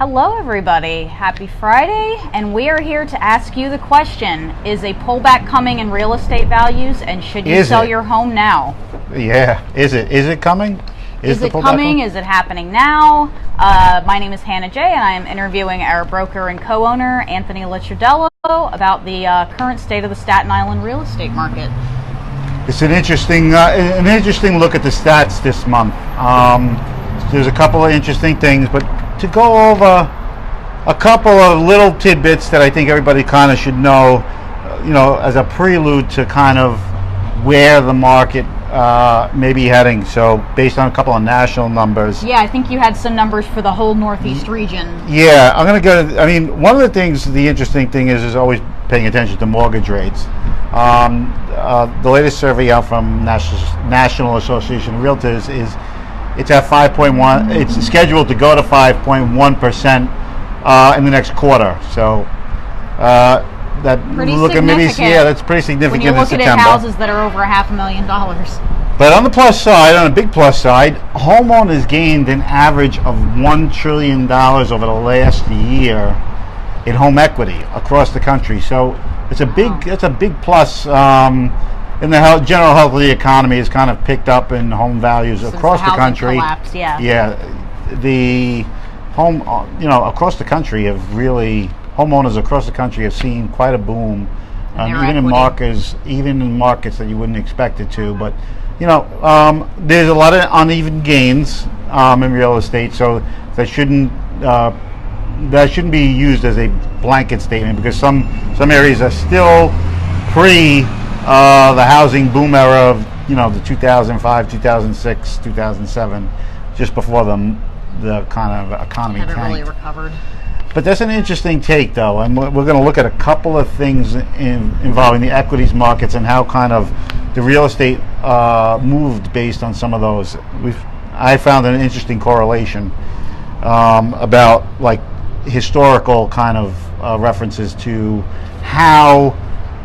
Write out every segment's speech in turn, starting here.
Hello everybody, happy Friday, and we are here to ask you the question, is a pullback coming in real estate values, and should you sell your home now? Yeah, is it coming? Is it coming? Is it happening now? My name is Hannah J, and I am interviewing our broker and co-owner, Anthony Licciardello, about the current state of the Staten Island real estate market. It's an interesting look at the stats this month. There's a couple of interesting things, but to go over a couple of little tidbits that I think everybody kind of should know, as a prelude to kind of where the market may be heading. So based on a couple of national numbers. Yeah, I think you had some numbers for the whole Northeast region. Yeah, I'm going to go, one of the things, the interesting thing is always paying attention to mortgage rates. The latest survey out from National Association of Realtors is it's at 5.1. It's scheduled to go to 5.1% in the next quarter. So that pretty look at maybe that's pretty significant. When you're looking at houses that are over $500,000. But on the plus side, on a big plus side, homeowners gained an average of $1 trillion over the last year in home equity across the country. So it's a big plus. And the general health of the economy has kind of picked up in home values across the country. Collapse, yeah, the home, across the country homeowners across the country have seen quite a boom, even in markets that you wouldn't expect it to. But there's a lot of uneven gains in real estate, so that shouldn't be used as a blanket statement, because some areas are still pre the housing boom era of the 2005, 2006, 2007, just before the kind of economy tanked. Haven't really recovered. But that's an interesting take, though, and we're going to look at a couple of things involving the equities markets and how kind of the real estate moved based on some of those. I found an interesting correlation about like historical kind of references to how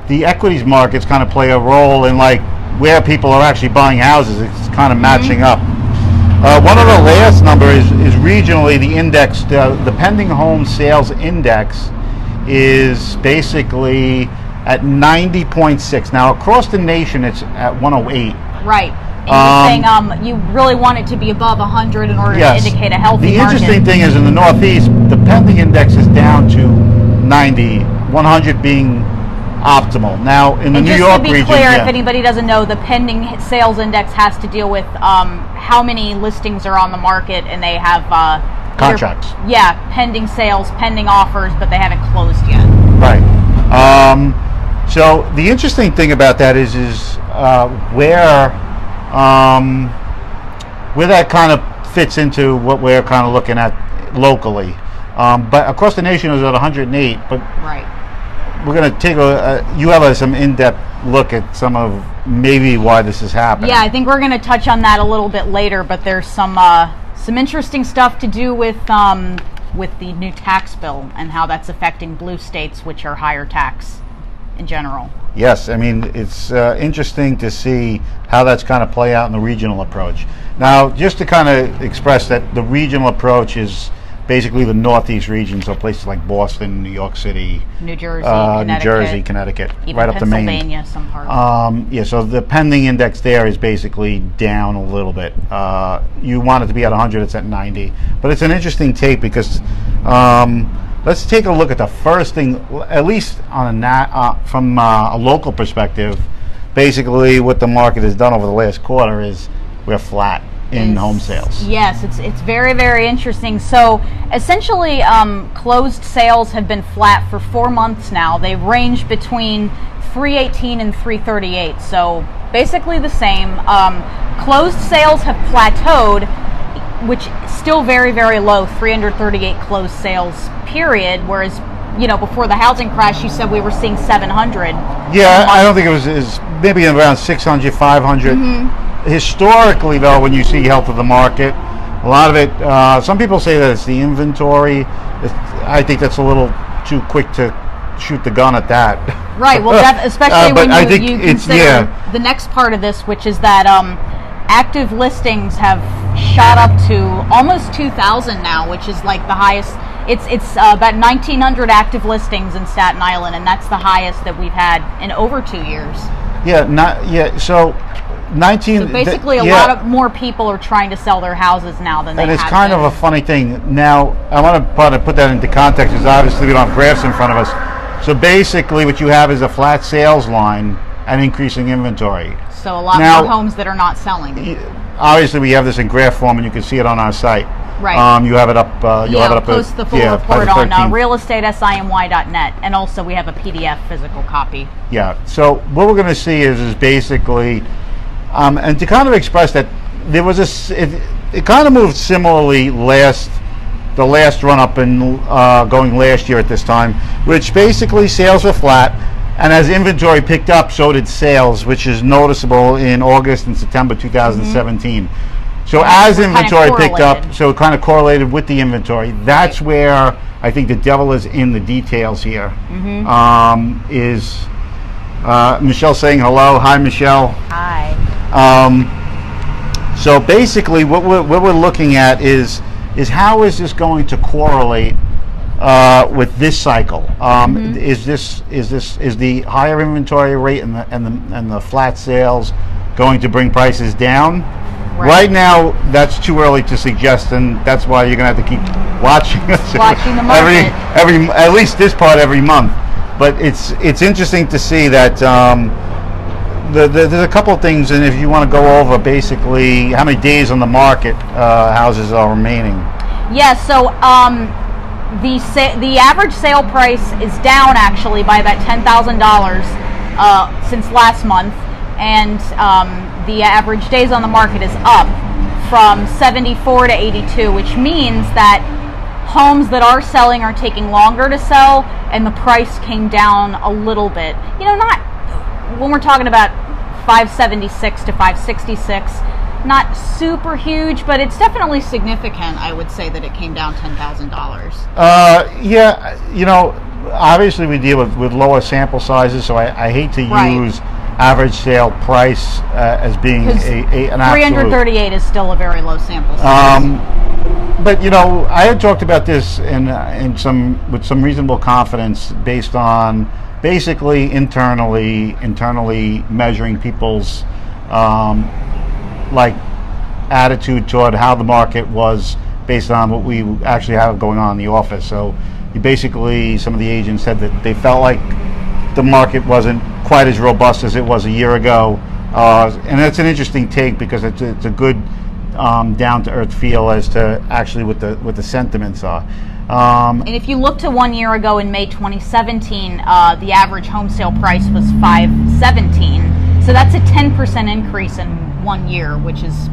the equities markets kind of play a role in like where people are actually buying houses. It's kind of matching up. One of the last numbers is regionally the index, the pending home sales index is basically at 90.6. Now across the nation it's at 108. Right. And you're saying you really want it to be above 100 in order to indicate a healthy market. The interesting thing is in the Northeast, the pending index is down to 90, 100 being optimal. Now in the New York region, just to be clear, if anybody doesn't know, the pending sales index has to deal with how many listings are on the market, and they have contracts. Pending sales, pending offers, but they haven't closed yet. Right. So the interesting thing about that is where that kind of fits into what we're kind of looking at locally. But across the nation it was at 108. But right. We're going to take you have some in-depth look at some of maybe why this is happening. Yeah, I think we're going to touch on that a little bit later, but there's some interesting stuff to do with the new tax bill and how that's affecting blue states, which are higher tax in general. Yes, it's interesting to see how that's kind of play out in the regional approach. Now, just to kind of express that the regional approach is basically the Northeast region, so places like Boston, New York City, New Jersey, Connecticut, even right up to Maine. Pennsylvania, some parts. So the pending index there is basically down a little bit. You want it to be at 100, it's at 90. But it's an interesting tape because let's take a look at the first thing, at least on from a local perspective. Basically, what the market has done over the last quarter is we're flat in home sales. Yes, it's very, very interesting. So essentially, closed sales have been flat for 4 months now. They've ranged between 318 and 338, so basically the same. Closed sales have plateaued, which is still very, very low, 338 closed sales period, whereas before the housing crash you said we were seeing 700. Yeah, I don't think it was maybe around 600, 500. Mm-hmm. Historically, though, when you see health of the market, a lot of it, some people say that it's the inventory. I think that's a little too quick to shoot the gun at that. Right, well, especially when you consider the next part of this, which is that active listings have shot up to almost 2,000 now, which is like the highest It's about 1,900 active listings in Staten Island, and that's the highest that we've had in over 2 years. So 19. So basically, a lot of more people are trying to sell their houses now than they have. And it's kind of a funny thing. Now, I want to put that into context, because obviously we don't have graphs in front of us. So basically, what you have is a flat sales line and increasing inventory. So a lot more homes that are not selling. Obviously, we have this in graph form, and you can see it on our site. Right. You have it up. You'll have it up. Post the full report on realestatesimy.net, and also we have a PDF physical copy. Yeah. So what we're going to see is basically, and to kind of express that there was it kind of moved similarly the last run up in going last year at this time, which basically sales were flat, and as inventory picked up, so did sales, which is noticeable in August and September 2017. Mm-hmm. So as inventory picked up, so it kind of correlated with the inventory. That's where I think the devil is in the details here. Mm-hmm. Is Michelle saying hello? Hi, Michelle. Hi. So basically, what we're looking at is how is this going to correlate with this cycle? Mm-hmm. Is the higher inventory rate and the flat sales going to bring prices down? Right now, that's too early to suggest, and that's why you're going to have to keep watching the market every at least this part every month. But it's interesting to see that there's a couple of things, and if you want to go over basically how many days on the market houses are remaining. Yeah. So the average sale price is down actually by about $10,000 since last month, and the average days on the market is up from 74 to 82, which means that homes that are selling are taking longer to sell, and the price came down a little bit. Not when we're talking about 576 to 566, not super huge, but it's definitely significant. I would say that it came down $10,000. Obviously we deal with lower sample sizes, so I hate to use average sale price as being an absolute. 338 is still a very low sample size. But I had talked about this with some reasonable confidence, based on basically internally measuring people's attitude toward how the market was, based on what we actually have going on in the office. So some of the agents said that they felt like the market wasn't quite as robust as it was a year ago, and that's an interesting take, because it's a good down-to-earth feel as to actually what the sentiments are. And if you look to 1 year ago in May 2017, the average home sale price was $517. So that's a 10% increase in 1 year, which is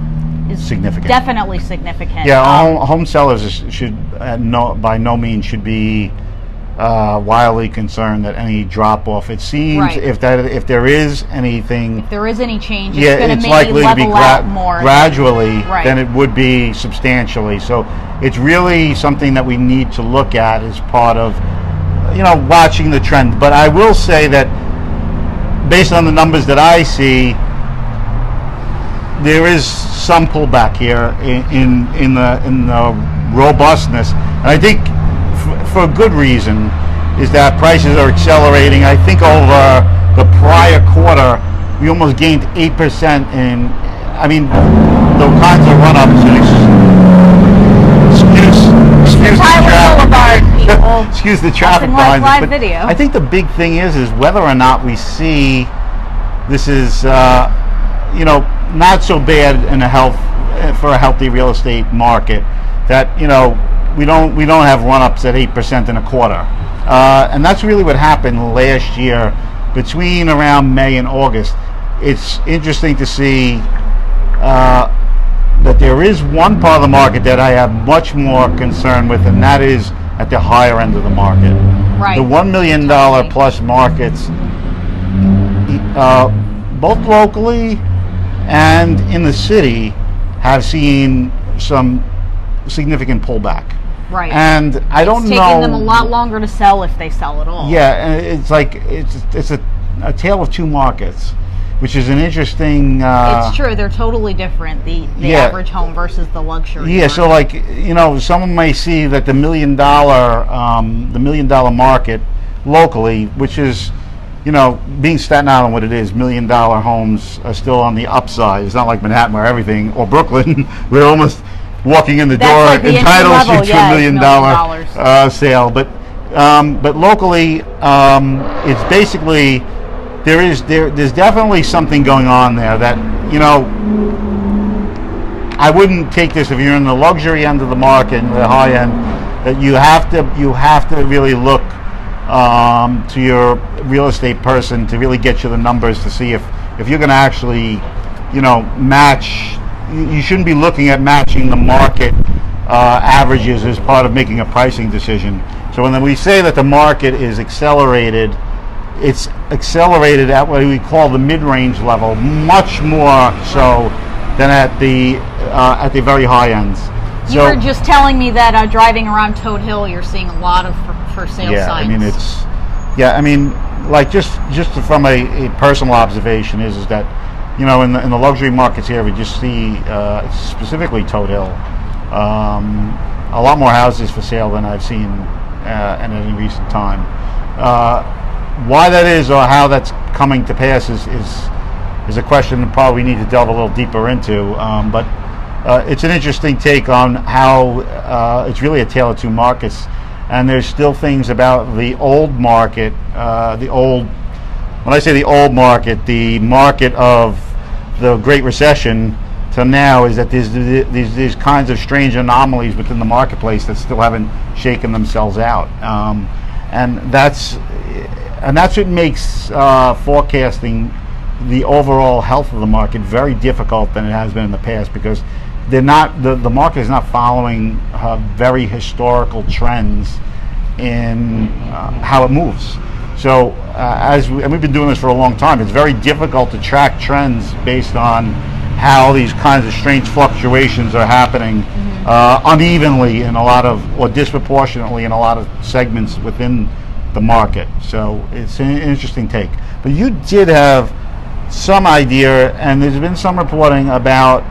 significant. Definitely significant. Yeah, home sellers should by no means should be wildly concerned that any drop off. It seems if there is anything, if there is any change, it's going to maybe likely to be level out more gradually than it would be substantially. So it's really something that we need to look at as part of watching the trend. But I will say that based on the numbers that I see, there is some pullback here in the robustness, and I think for a good reason, is that prices are accelerating. I think over the prior quarter, we almost gained 8% in. I mean, the kinds of run-ups. Excuse the traffic. Excuse the traffic behind us. But video. I think the big thing is whether or not we see this is not so bad for a healthy real estate market, that we don't have run-ups at 8% in a quarter, and that's really what happened last year between around May and August. It's interesting to see that there is one part of the market that I have much more concern with, and that is at the higher end of the market. Right. The $1 million plus markets, both locally and in the city, have seen some significant pullback. Right. And I don't know. It's taking them a lot longer to sell, if they sell at all. Yeah, and it's a tale of two markets. which is an interesting. It's true. They're totally different. The average home versus the luxury. Yeah. So like, someone may see that the $1 million market locally, which is, being Staten Island what it is, $1 million homes are still on the upside. It's not like Manhattan where everything, or Brooklyn, we're almost walking in the door like the entitles you to $1 $1 million sale. But locally, it's basically there's definitely something going on there that I wouldn't take this if you're in the luxury end of the market and the high end, that you have to really look to your real estate person to really get you the numbers to see if you're going to actually match. You shouldn't be looking at matching the market averages as part of making a pricing decision. So when we say that the market is accelerated, it's accelerated at what we call the mid-range level, much more so than at the very high ends. You were just telling me that driving around Toad Hill, you're seeing a lot of for sale signs. Like just from a personal observation is that in the luxury markets here, we just see specifically Toad Hill, a lot more houses for sale than I've seen in any recent time. Why that is or how that's coming to pass is a question that probably we need to delve a little deeper into. But it's an interesting take on how it's really a tale of two markets, and there's still things about the old market, when I say the old market, the market of the Great Recession to now, is that there's these kinds of strange anomalies within the marketplace that still haven't shaken themselves out, and that's what makes forecasting the overall health of the market very difficult than it has been in the past, because the market is not following very historical trends in how it moves. So and we've been doing this for a long time, it's very difficult to track trends based on how these kinds of strange fluctuations are happening unevenly in a lot of, or disproportionately in a lot of segments within the market. So it's an interesting take. But you did have some idea, and there's been some reporting about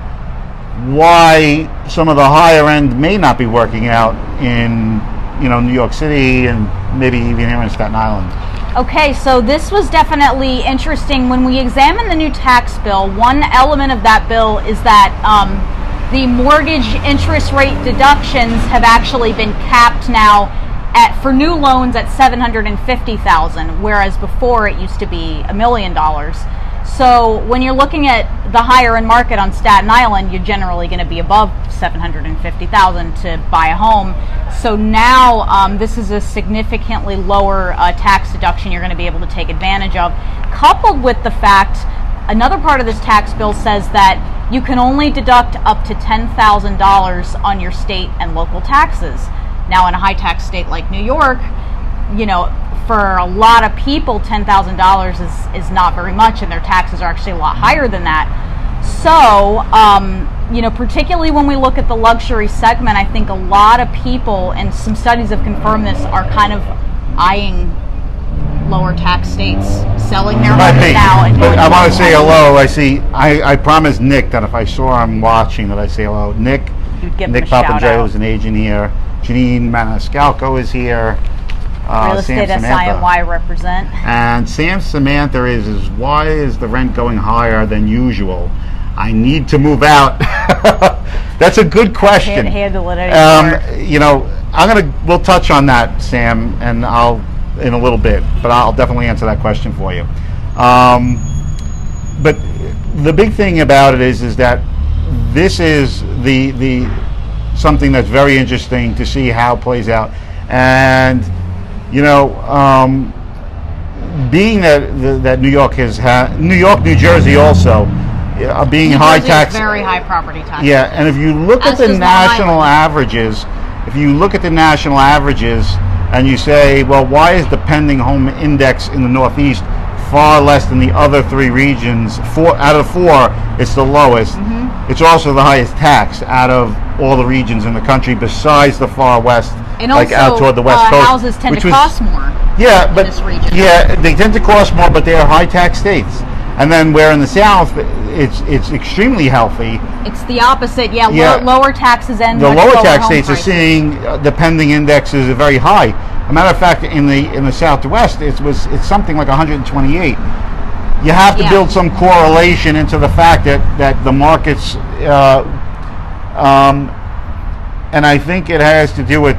why some of the higher end may not be working out in New York City and maybe even here in Staten Island. Okay, so this was definitely interesting. When we examine the new tax bill, one element of that bill is that the mortgage interest rate deductions have actually been capped now for new loans at $750,000, whereas before it used to be $1 million. So when you're looking at the higher end market on Staten Island, you're generally going to be above $750,000 to buy a home. So now this is a significantly lower tax deduction you're going to be able to take advantage of, coupled with the fact another part of this tax bill says that you can only deduct up to $10,000 on your state and local taxes. Now in a high tax state like New York, for a lot of people, $10,000 is not very much, and their taxes are actually a lot higher than that. So, particularly when we look at the luxury segment, I think a lot of people, and some studies have confirmed this, are kind of eyeing lower tax states, selling their homes now. And but I want to say hello. I promised Nick that if I saw him watching that I say hello. Nick Papandreou is an agent here. Janine Maniscalco is here. Real estate SI&Y represent. And Sam Samantha is why is the rent going higher than usual? I need to move out. That's a good question. Can't handle it anymore. We'll touch on that, Sam, and in a little bit, but I'll definitely answer that question for you. But the big thing about it is that this is the something that's very interesting to see how it plays out. And being that New York has New Jersey also being high tax, very high property tax. Yeah, and if you look at the national averages, and you say, well, why is the pending home index in the Northeast far less than the other three regions? 4 out of 4, it's the lowest. Mm-hmm. It's also the highest tax out of all the regions in the country, besides the far west, and like also, out toward the west coast. Houses tend to cost more. Yeah, in but this region. Yeah, they tend to cost more, but they are high tax states. And then where in the South, it's extremely healthy. It's the opposite. Yeah. Lower taxes and The much lower tax home states are prices. seeing the pending indexes are very high. As a matter of fact, in the Southwest, it's something like 128. You have to build some correlation into the fact that the markets, and I think it has to do with,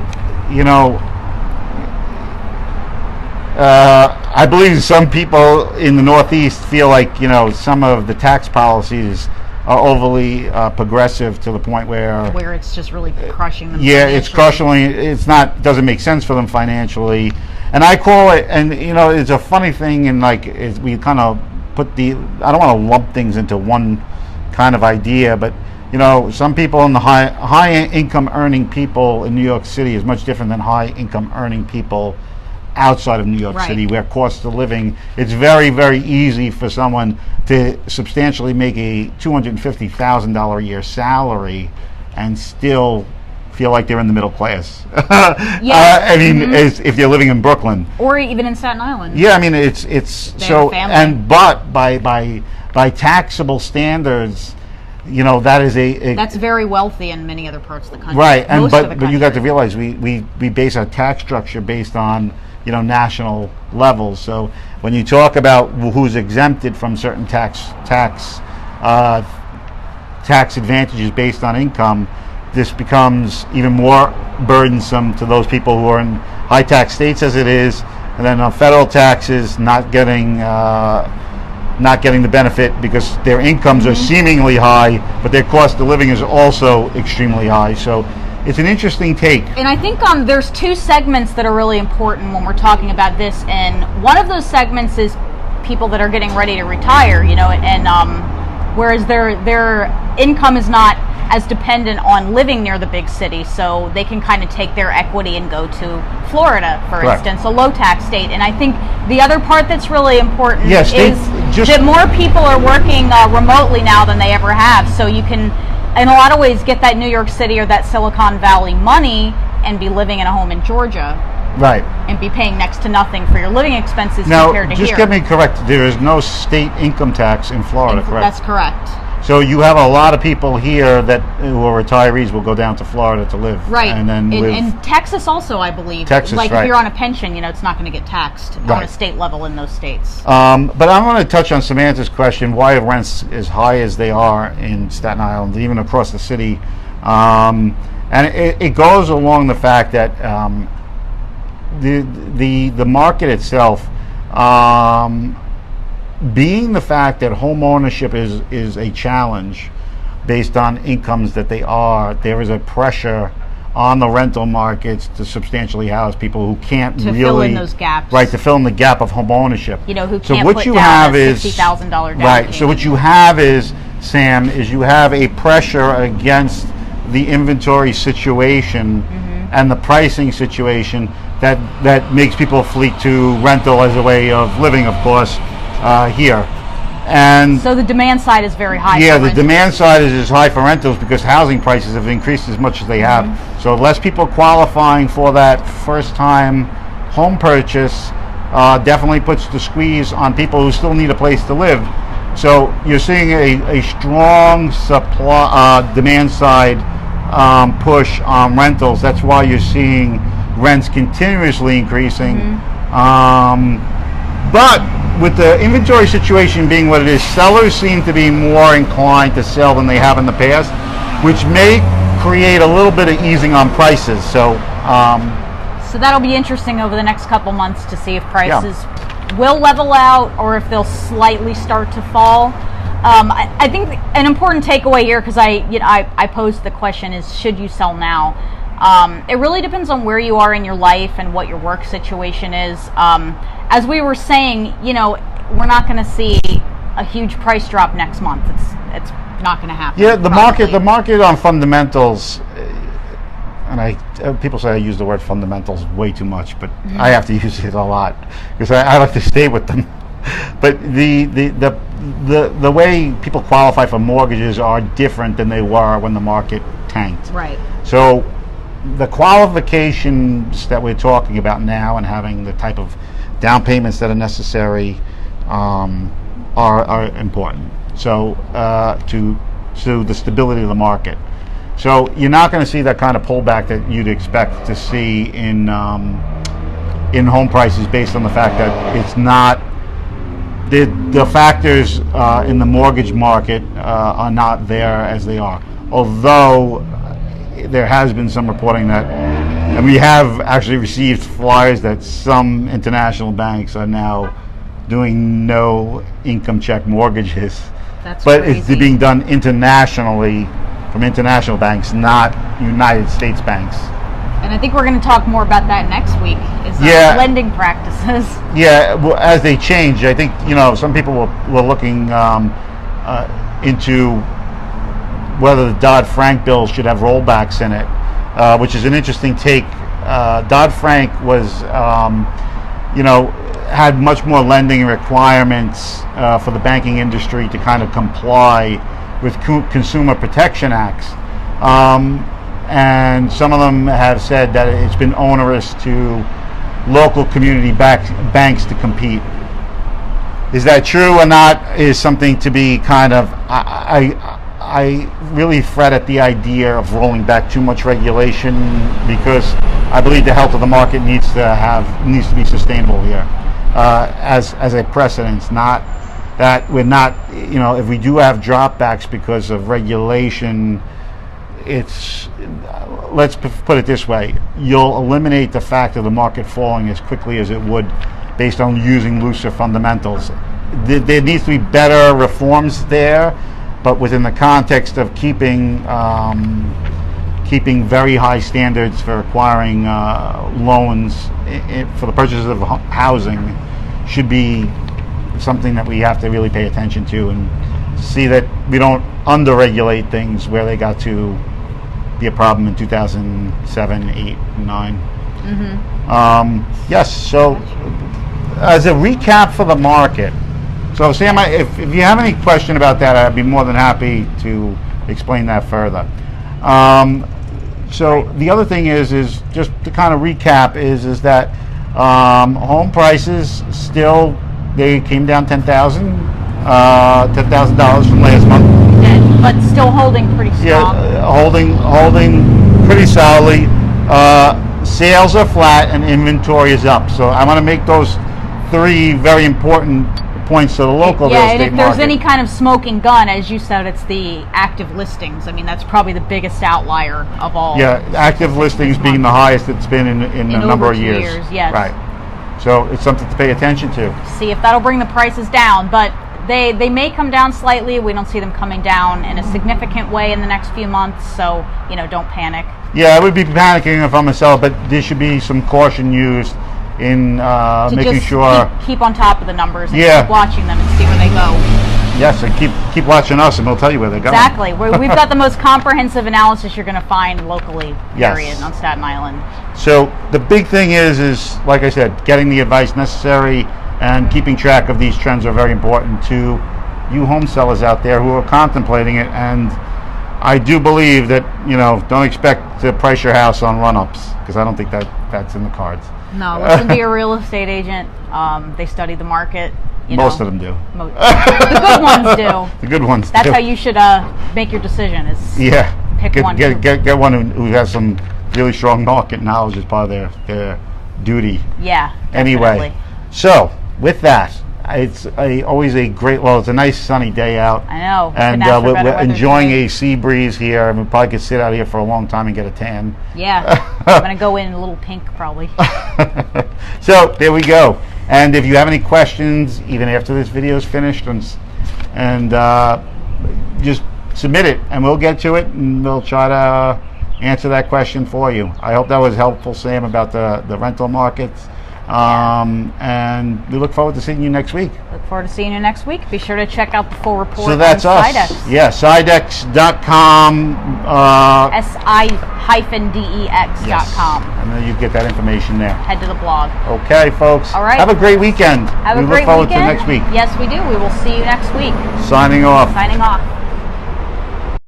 I believe some people in the Northeast feel like some of the tax policies are overly progressive to the point where it's just really crushing them. Yeah, it's crushing. Doesn't make sense for them financially, and I call it. And it's a funny thing, and we kind of put I don't want to lump things into one kind of idea, but some people in the high income earning people in New York City is much different than high income earning people outside of New York City, where cost of living, it's very, very easy for someone to substantially make a $250,000 a year salary and still feel like they're in the middle class. I mean, if they're living in Brooklyn or even in Staten Island. Yeah, I mean, it's so, and but by taxable standards, that is that's very wealthy in many other parts of the country. Right, and but you got to realize we base our tax structure based on national levels. So when you talk about who's exempted from certain tax advantages based on income, this becomes even more burdensome to those people who are in high tax states as it is, and then on federal taxes not getting the benefit because their incomes are seemingly high, but their cost of living is also extremely high. So it's an interesting take. And I think there's two segments that are really important when we're talking about this, and one of those segments is people that are getting ready to retire, and whereas their income is not as dependent on living near the big city, so they can kind of take their equity and go to Florida, for instance, a low tax state. And I think the other part that's really important is that more people are working remotely now than they ever have, so you can, in a lot of ways, get that New York City or that Silicon Valley money and be living in a home in Georgia. Right. And be paying next to nothing for your living expenses now, compared to here. Just get me correct, there is no state income tax in Florida, correct? That's correct. So you have a lot of people here who are retirees will go down to Florida to live. Right. And then in Texas also, I believe. Texas, if you're on a pension, it's not going to get taxed on a state level in those states. But I want to touch on Samantha's question, why are rents as high as they are in Staten Island, even across the city? And it goes along the fact that the market itself, being the fact that home ownership is a challenge based on incomes that there is a pressure on the rental markets to substantially house people who can't to fill in those gaps. Right, to fill in the gap of home ownership. Who can't put down a $60,000 down payment. Right, so what you have is, Sam, you have a pressure against the inventory situation and the pricing situation that makes people flee to rental as a way of living, of course, here. And so the demand side is very high. Yeah, the demand side is as high for rentals because housing prices have increased as much as they have. So less people qualifying for that first-time home purchase definitely puts the squeeze on people who still need a place to live. So you're seeing a strong demand side push on rentals. That's why you're seeing rents continuously increasing. But with the inventory situation being what it is, sellers seem to be more inclined to sell than they have in the past, which may create a little bit of easing on prices. So that'll be interesting over the next couple months to see if prices will level out or if they'll slightly start to fall. I think an important takeaway here, because I posed the question, is should you sell now? It really depends on where you are in your life and what your work situation is. As we were saying, we're not going to see a huge price drop next month. It's not going to happen. Yeah, the market on fundamentals, and people say I use the word fundamentals way too much, but I have to use it a lot because I like to stay with them. But the way people qualify for mortgages are different than they were when the market tanked. Right. So the qualifications that we're talking about now and having the type of down payments that are necessary, are important. So to the stability of the market. So you're not going to see that kind of pullback that you'd expect to see in home prices, based on the fact that it's not the factors in the mortgage market are not there as they are. Although there has been some reporting that, and we have actually received flyers that some international banks are now doing no income check mortgages. That's but crazy. It's being done internationally from international banks, not United States banks. And I think we're going to talk more about that next week, is lending practices. Yeah, well, as they change, I think, some people were looking into whether the Dodd-Frank bill should have rollbacks in it, which is an interesting take. Dodd-Frank was, had much more lending requirements for the banking industry to kind of comply with consumer protection acts. And some of them have said that it's been onerous to local community banks to compete. Is that true or not is something to be kind of, I really fret at the idea of rolling back too much regulation, because I believe the health of the market needs to be sustainable here as a precedence. Not that we're not, if we do have dropbacks because of regulation, let's put it this way: you'll eliminate the fact of the market falling as quickly as it would based on using looser fundamentals. There needs to be better reforms there, but within the context of keeping very high standards for acquiring loans for the purchases of housing should be something that we have to really pay attention to, and see that we don't under-regulate things where they got to be a problem in 2007, 8, and 9. Mm-hmm. Yes, so as a recap for the market, so Sam, if you have any question about that, I'd be more than happy to explain that further. So the other thing is just to kind of recap is that home prices still, they came down $10,000 from last month. But still holding pretty strong. Yeah, holding pretty solidly. Sales are flat and inventory is up. So I want to make those three very important points to the local real estate market. Yeah, and if there's any kind of smoking gun, as you said, it's the active listings. I mean, that's probably the biggest outlier of all. Yeah, active listings being the highest it's been in a number of years. Yes. Right. So it's something to pay attention to. See if that'll bring the prices down, but they may come down slightly. We don't see them coming down in a significant way in the next few months, so don't panic. Yeah, I would be panicking if I'm a seller, but there should be some caution used in making sure keep on top of the numbers and keep watching them and see where they go. Yes, and keep watching us, and we'll tell you where they're going. Exactly. We've got the most comprehensive analysis you're going to find locally, period, on Staten Island. So the big thing is like I said, getting the advice necessary and keeping track of these trends are very important to you home sellers out there who are contemplating it. And I do believe that, don't expect to price your house on run-ups, because I don't think that's in the cards. No, listen to your real estate agent. They study the market. Most of them do. The good ones do. The good ones That's how you should make your decision, is pick one. Get one who has some really strong market knowledge as part of their duty. Yeah, definitely. Anyway, so with that, it's always a great, it's a nice sunny day out. I know. And we're enjoying a sea breeze here, and we probably could sit out here for a long time and get a tan. Yeah. I'm going to go in a little pink probably. So there we go. And if you have any questions, even after this video is finished, and just submit it, and we'll get to it, and we'll try to answer that question for you. I hope that was helpful, Sam, about the rental markets. And we look forward to seeing you next week. Look forward to seeing you next week. Be sure to check out the full report on Sidex. Yeah, Sidex.com. SI-DEX.com. Yes. And then you get that information there. Head to the blog. Okay, folks. All right. Have a great weekend. We look forward to next week. Yes, we do. We will see you next week. Signing off. Signing off.